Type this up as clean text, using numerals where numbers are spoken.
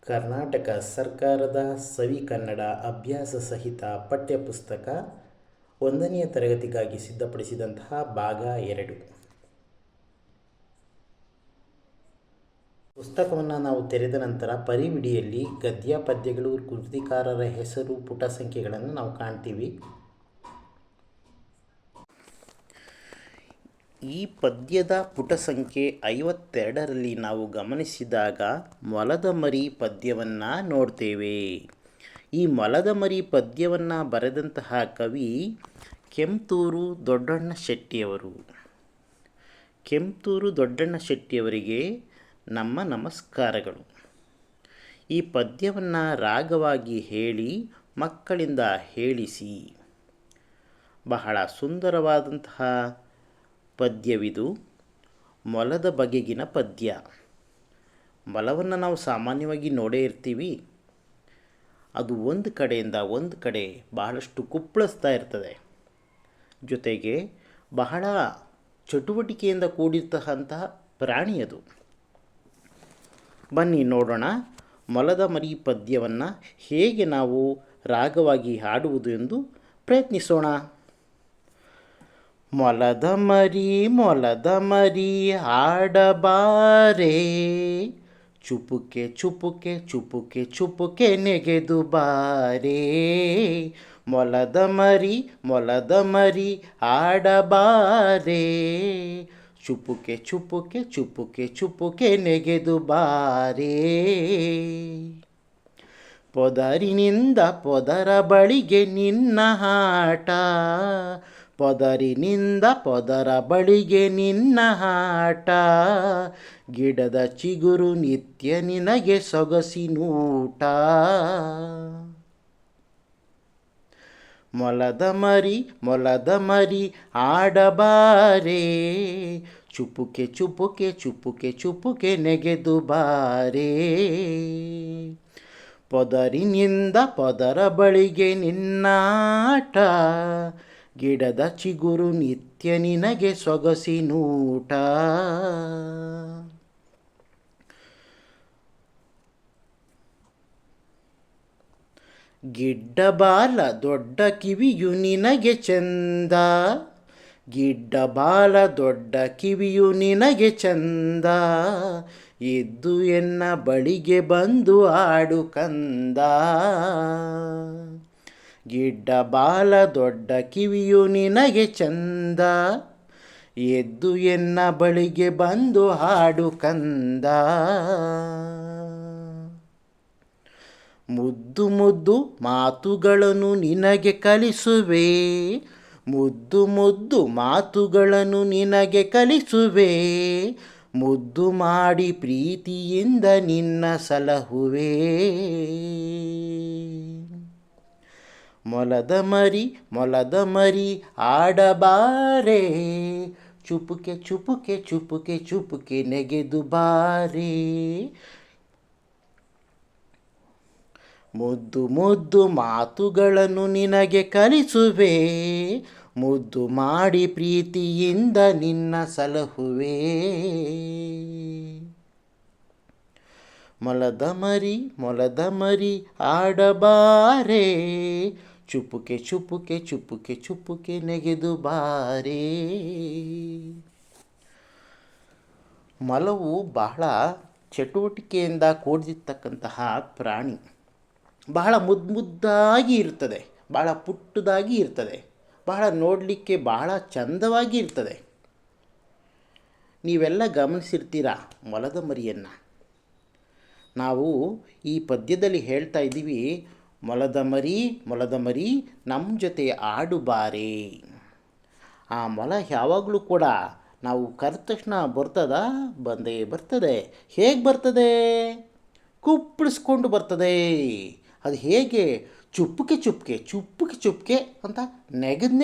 ಕರ್ನಾಟಕ ಸರ್ಕಾರದ ಸವಿಕನ್ನಡ ಅಭ್ಯಾಸ ಸಹಿತ ಪಠ್ಯಪುಸ್ತಕ 1ನೇ ತರಗತಿಗಾಗಿ ಸಿದ್ಧಪಡಿಸಿದಂತಹ ಭಾಗ 2. ಪುಸ್ತಕವನ್ನು ನಾವು ತೆರೆದ ನಂತರ ಪರಿವಿಡಿಯಲ್ಲಿ ಗದ್ಯ ಪದ್ಯಗಳು, ಕೃತಿಕಾರರ ಹೆಸರು, ಪುಟ ಸಂಖ್ಯೆಗಳನ್ನು ನಾವು ಕಾಣ್ತೀವಿ. ಈ ಪದ್ಯದ ಪುಟ ಸಂಖ್ಯೆ 52ರಲ್ಲಿ ನಾವು ಗಮನಿಸಿದಾಗ ಮೊಲದ ಮರಿ ಪದ್ಯವನ್ನು ನೋಡ್ತೇವೆ. ಈ ಮೊಲದ ಮರಿ ಪದ್ಯವನ್ನು ಬರೆದಂತಹ ಕವಿ ಕೆಂತೂರು ದೊಡ್ಡಣ್ಣ ಶೆಟ್ಟಿಯವರು. ಕೆಂತೂರು ದೊಡ್ಡಣ್ಣ ಶೆಟ್ಟಿಯವರಿಗೆ ನಮ್ಮ ನಮಸ್ಕಾರಗಳು. ಈ ಪದ್ಯವನ್ನು ರಾಗವಾಗಿ ಹೇಳಿ ಮಕ್ಕಳಿಂದ ಹೇಳಿಸಿ. ಬಹಳ ಸುಂದರವಾದಂತಹ ಪದ್ಯವಿದು. ಮೊಲದ ಬಗೆಗಿನ ಪದ್ಯ. ಮೊಲವನ್ನು ನಾವು ಸಾಮಾನ್ಯವಾಗಿ ನೋಡೇ ಇರ್ತೀವಿ. ಅದು ಒಂದು ಕಡೆಯಿಂದ ಒಂದು ಕಡೆ ಬಹಳಷ್ಟು ಕುಪ್ಪಳಿಸ್ತಾ ಇರ್ತದೆ. ಜೊತೆಗೆ ಬಹಳ ಚಟುವಟಿಕೆಯಿಂದ ಕೂಡಿರ್ತಕ್ಕಂತಹ ಪ್ರಾಣಿ ಅದು. ಬನ್ನಿ ನೋಡೋಣ ಮೊಲದ ಮರಿ ಪದ್ಯವನ್ನು ಹೇಗೆ ನಾವು ರಾಗವಾಗಿ ಹಾಡುವುದು ಎಂದು ಪ್ರಯತ್ನಿಸೋಣ. ಮೊಲದ ಮರಿ ಆಡಬಾರೆ, ಚುಪುಕೆ ಚುಪುಕೆ ಚುಪುಕೆ ಚುಪುಕೆ ನೆಗೆದು ಬಾರೆ. ಮೊಲದ ಮರಿ ಆಡಬಾರೆ, ಚುಪುಕೆ ಚುಪುಕೆ ಚುಪುಕೆ ಚುಪುಕೆ ನೆಗೆದು ಬಾರೆ. ಪೊದರಿನಿಂದ ಪೊದರ ಬಳಿಗೆ ನಿನ್ನ ಆಟ, ಪೊದರಿನಿಂದ ಪೊದರ ಬಳಿಗೆ ನಿನ್ನ ಆಟ. ಗಿಡದ ಚಿಗುರು ನಿತ್ಯ ನಿನಗೆ ಸೊಗಸಿನೂಟ. ಮೊಲದ ಮರಿ ಆಡಬಾರೆ, ಚುಪುಕೆ ಚುಪುಕೆ ಚುಪುಕೆ ಚುಪುಕೆ ನೆಗೆದು ಬಾರೆ. ಪೊದರಿನಿಂದ ಪೊದರ ಬಳಿಗೆ ನಿನ್ನಾಟ, ಗಿಡದ ಚಿಗುರು ನಿತ್ಯ ನಿನಗೆ ಸೊಗಸಿನೂಟ. ಗಿಡ್ಡ ಬಾಲ ದೊಡ್ಡ ಕಿವಿಯು ನಿನಗೆ ಚಂದ, ಗಿಡ್ಡ ಬಾಲ ದೊಡ್ಡ ಕಿವಿಯು ನಿನಗೆ ಚಂದ. ಎದ್ದು ಎನ್ನ ಬಳಿಗೆ ಬಂದು ಆಡು ಕಂದ. ಗಿಡ್ಡ ಬಾಲ ದೊಡ್ಡ ಕಿವಿಯು ನಿನಗೆ ಚಂದ, ಎದ್ದು ಎನ್ನ ಬಳಿಗೆ ಬಂದು ಹಾಡು ಕಂದ. ಮುದ್ದು ಮುದ್ದು ಮಾತುಗಳನ್ನು ನಿನಗೆ ಕಲಿಸುವೆ, ಮುದ್ದು ಮುದ್ದು ಮಾತುಗಳನ್ನು ನಿನಗೆ ಕಲಿಸುವೆ. ಮುದ್ದು ಮಾಡಿ ಪ್ರೀತಿಯಿಂದ ನಿನ್ನ ಸಲಹುವೆ. ಮೊಲದ ಮರಿ ಆಡಬಾರೆ, ಚುಪುಕೆ ಚುಪುಕೆ ಚುಪುಕೆ ಚುಪುಕೆ ನೆಗೆದು ಬಾರೆ. ಮುದ್ದು ಮುದ್ದು ಮಾತುಗಳನ್ನು ನಿನಗೆ ಕಲಿಸುವೆ, ಮುದ್ದು ಮಾಡಿ ಪ್ರೀತಿಯಿಂದ ನಿನ್ನ ಸಲಹುವೆ. ಮೊಲದ ಮರಿ ಆಡಬಾರೆ, ಚುಪುಕೆ ಚುಪುಕೆ ಚುಪುಕೆ ಚುಪುಕೆ ನೆಗೆದು ಬಾರೆ. ಮೊಲವು ಬಹಳ ಚಟುವಟಿಕೆಯಿಂದ ಕೂಡಿರ್ತಕ್ಕಂತಹ ಪ್ರಾಣಿ. ಬಹಳ ಮುದ್ದಾಗಿ ಇರ್ತದೆ, ಬಹಳ ಪುಟ್ಟದಾಗಿ ಇರ್ತದೆ, ಬಹಳ ನೋಡಲಿಕ್ಕೆ ಬಹಳ ಚಂದವಾಗಿ ಇರ್ತದೆ. ನೀವೆಲ್ಲ ಗಮನಿಸಿರ್ತೀರ ಮೊಲದ ಮರಿಯನ್ನು. ನಾವು ಈ ಪದ್ಯದಲ್ಲಿ ಹೇಳ್ತಾ ಇದ್ದೀವಿ, ಮೊಲದ ಮರಿ ನಮ್ಮ ಜೊತೆ ಆಡು ಬಾರೆ. ಆ ಮೊಲ ಯಾವಾಗಲೂ ಕೂಡ ನಾವು ಕರೆದ ತಕ್ಷಣ ಬಂದೇ ಬರ್ತದೆ. ಹೇಗೆ ಬರ್ತದೆ? ಕುಪ್ಪಳಿಸ್ಕೊಂಡು ಬರ್ತದೆ. ಅದು ಹೇಗೆ? ಚುಪ್ಪುಕೆ ಚುಪ್ಪುಕೆ ಚುಪ್ಪುಕೆ ಚುಪ್ಪುಕೆ ಅಂತ ನೆಗೆದು